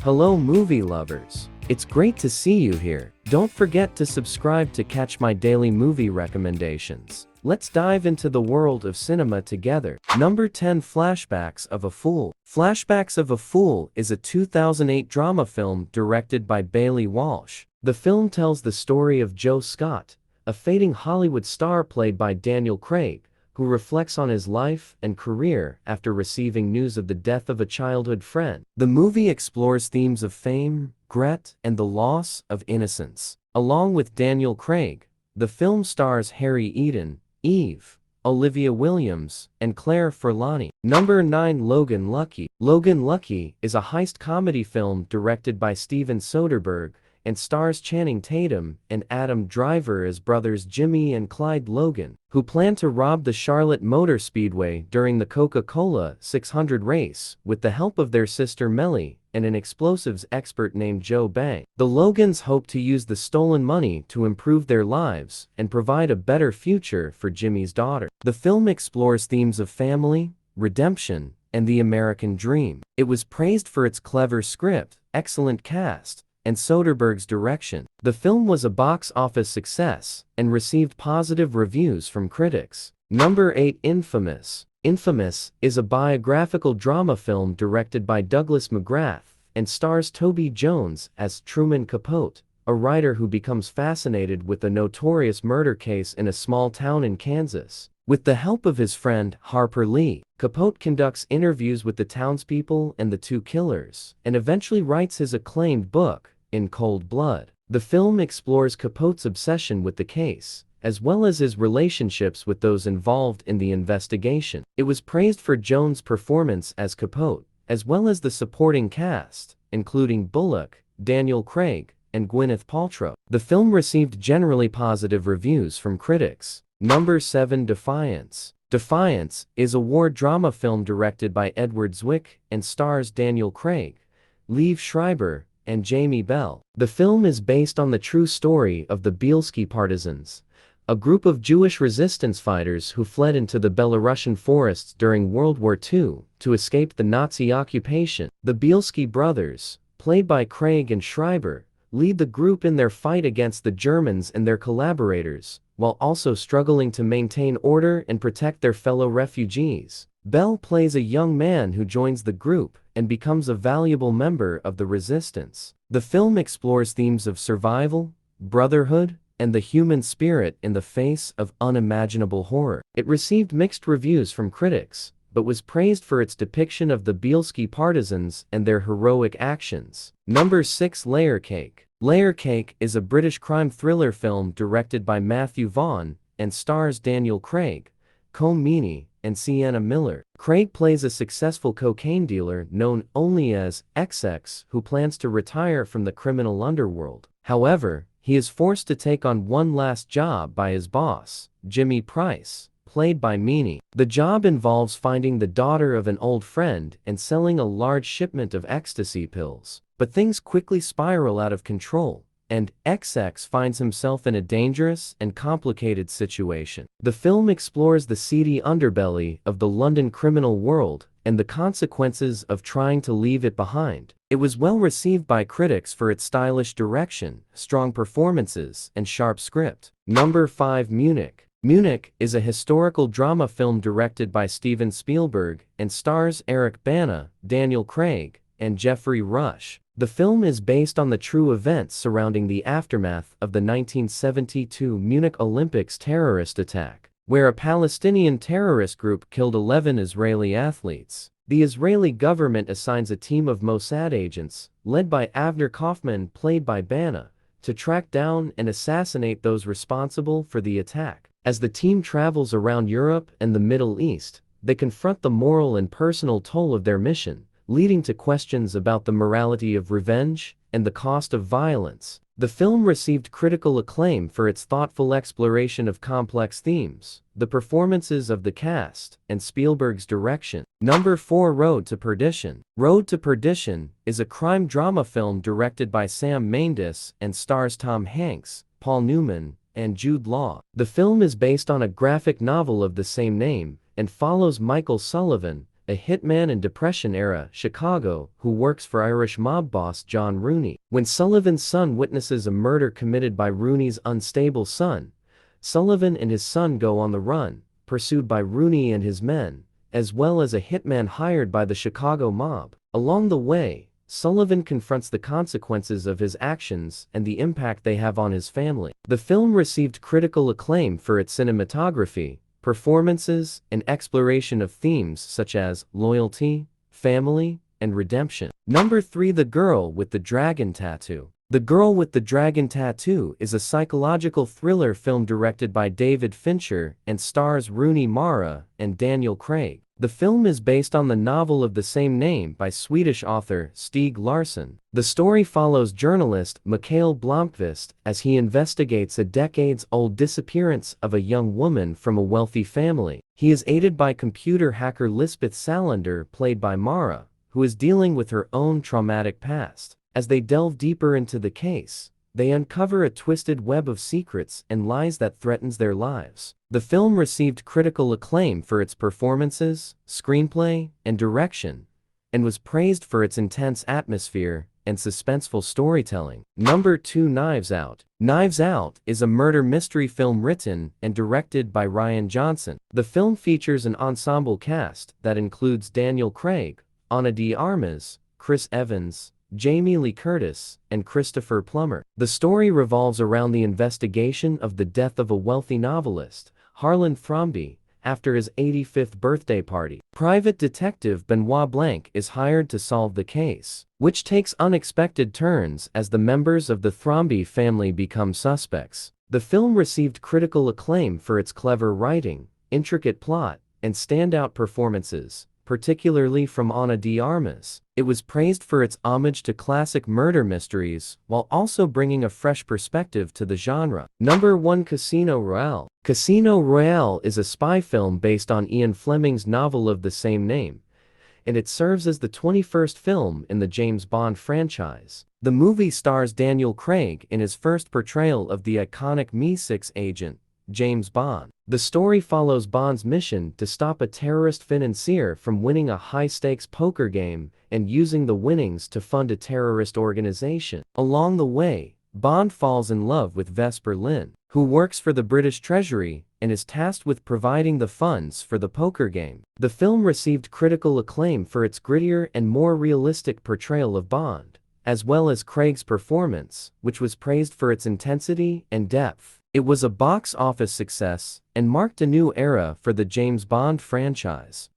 Hello movie lovers. It's great to see you here. Don't forget to subscribe to catch my daily movie recommendations. Let's dive into the world of cinema together. Number 10, Flashbacks of a Fool. Flashbacks of a Fool is a 2008 drama film directed by Bailey Walsh. The film tells the story of Joe Scott, a fading Hollywood star played by Daniel Craig, who reflects on his life and career after receiving news of the death of a childhood friend. The movie explores themes of fame, regret, and the loss of innocence. Along with Daniel Craig, the film stars Harry Eden, Eve, Olivia Williams, and Claire Forlani. Number 9, Logan Lucky. Logan Lucky is a heist comedy film directed by Steven Soderbergh and stars Channing Tatum and Adam Driver as brothers Jimmy and Clyde Logan, who plan to rob the Charlotte Motor Speedway during the Coca-Cola 600 race with the help of their sister Melly and an explosives expert named Joe Bang. The Logans hope to use the stolen money to improve their lives and provide a better future for Jimmy's daughter. The film explores themes of family, redemption, and the American dream. It was praised for its clever script, excellent cast, and Soderbergh's direction. The film was a box office success and received positive reviews from critics. Number 8, Infamous. Infamous is a biographical drama film directed by Douglas McGrath and stars Toby Jones as Truman Capote, a writer who becomes fascinated with a notorious murder case in a small town in Kansas. With the help of his friend, Harper Lee, Capote conducts interviews with the townspeople and the two killers, and eventually writes his acclaimed book, In Cold Blood. The film explores Capote's obsession with the case, as well as his relationships with those involved in the investigation. It was praised for Jones' performance as Capote, as well as the supporting cast, including Bullock, Daniel Craig, and Gwyneth Paltrow. The film received generally positive reviews from critics. Number 7, Defiance. Defiance is a war drama film directed by Edward Zwick and stars Daniel Craig, Liev Schreiber, and Jamie Bell. The film is based on the true story of the Bielski Partisans, a group of Jewish resistance fighters who fled into the Belarusian forests during World War II to escape the Nazi occupation. The Bielski brothers, played by Craig and Schreiber, lead the group in their fight against the Germans and their collaborators, while also struggling to maintain order and protect their fellow refugees. Bell plays a young man who joins the group and becomes a valuable member of the resistance. The film explores themes of survival, brotherhood, and the human spirit in the face of unimaginable horror. It received mixed reviews from critics, but was praised for its depiction of the Bielski partisans and their heroic actions. Number 6, Layer Cake. Layer Cake is a British crime thriller film directed by Matthew Vaughn and stars Daniel Craig, Colm Meaney, and Sienna Miller. Craig plays a successful cocaine dealer known only as XX who plans to retire from the criminal underworld. However, he is forced to take on one last job by his boss, Jimmy Price, played by Meaney. The job involves finding the daughter of an old friend and selling a large shipment of ecstasy pills. But things quickly spiral out of control, and XX finds himself in a dangerous and complicated situation. The film explores the seedy underbelly of the London criminal world and the consequences of trying to leave it behind. It was well received by critics for its stylish direction, strong performances, and sharp script. Number 5, Munich. Munich is a historical drama film directed by Steven Spielberg and stars Eric Bana, Daniel Craig, and Geoffrey Rush. The film is based on the true events surrounding the aftermath of the 1972 Munich Olympics terrorist attack, where a Palestinian terrorist group killed 11 Israeli athletes. The Israeli government assigns a team of Mossad agents, led by Avner Kaufman, played by Bana, to track down and assassinate those responsible for the attack. As the team travels around Europe and the Middle East, they confront the moral and personal toll of their mission, leading to questions about the morality of revenge and the cost of violence. The film received critical acclaim for its thoughtful exploration of complex themes, the performances of the cast, and Spielberg's direction. Number 4, Road to Perdition. Road to Perdition is a crime drama film directed by Sam Mendes and stars Tom Hanks, Paul Newman, and Jude Law. The film is based on a graphic novel of the same name and follows Michael Sullivan, a hitman in Depression-era Chicago who works for Irish mob boss John Rooney. When Sullivan's son witnesses a murder committed by Rooney's unstable son, Sullivan and his son go on the run, pursued by Rooney and his men, as well as a hitman hired by the Chicago mob. Along the way, Sullivan confronts the consequences of his actions and the impact they have on his family. The film received critical acclaim for its cinematography, performances, and exploration of themes such as loyalty, family, and redemption. Number 3. The Girl with the Dragon Tattoo. The Girl with the Dragon Tattoo is a psychological thriller film directed by David Fincher and stars Rooney Mara and Daniel Craig. The film is based on the novel of the same name by Swedish author Stieg Larsson. The story follows journalist Mikael Blomkvist as he investigates a decades-old disappearance of a young woman from a wealthy family. He is aided by computer hacker Lisbeth Salander, played by Mara, who is dealing with her own traumatic past. As they delve deeper into the case, they uncover a twisted web of secrets and lies that threatens their lives. The film received critical acclaim for its performances, screenplay, and direction, and was praised for its intense atmosphere and suspenseful storytelling. Number 2. Knives Out. Knives Out is a murder mystery film written and directed by Rian Johnson. The film features an ensemble cast that includes Daniel Craig, Ana de Armas, Chris Evans, Jamie Lee Curtis, and Christopher Plummer. The story revolves around the investigation of the death of a wealthy novelist, Harlan Thrombey, after his 85th birthday party. Private detective Benoit Blanc is hired to solve the case, which takes unexpected turns as the members of the Thrombey family become suspects. The film received critical acclaim for its clever writing, intricate plot, and standout performances, particularly from Ana de Armas. It was praised for its homage to classic murder mysteries, while also bringing a fresh perspective to the genre. Number 1. Casino Royale. Casino Royale is a spy film based on Ian Fleming's novel of the same name, and it serves as the 21st film in the James Bond franchise. The movie stars Daniel Craig in his first portrayal of the iconic MI6 agent, James Bond. The story follows Bond's mission to stop a terrorist financier from winning a high-stakes poker game and using the winnings to fund a terrorist organization. Along the way, Bond falls in love with Vesper Lynd, who works for the British Treasury and is tasked with providing the funds for the poker game. The film received critical acclaim for its grittier and more realistic portrayal of Bond, as well as Craig's performance, which was praised for its intensity and depth. It was a box office success and marked a new era for the James Bond franchise.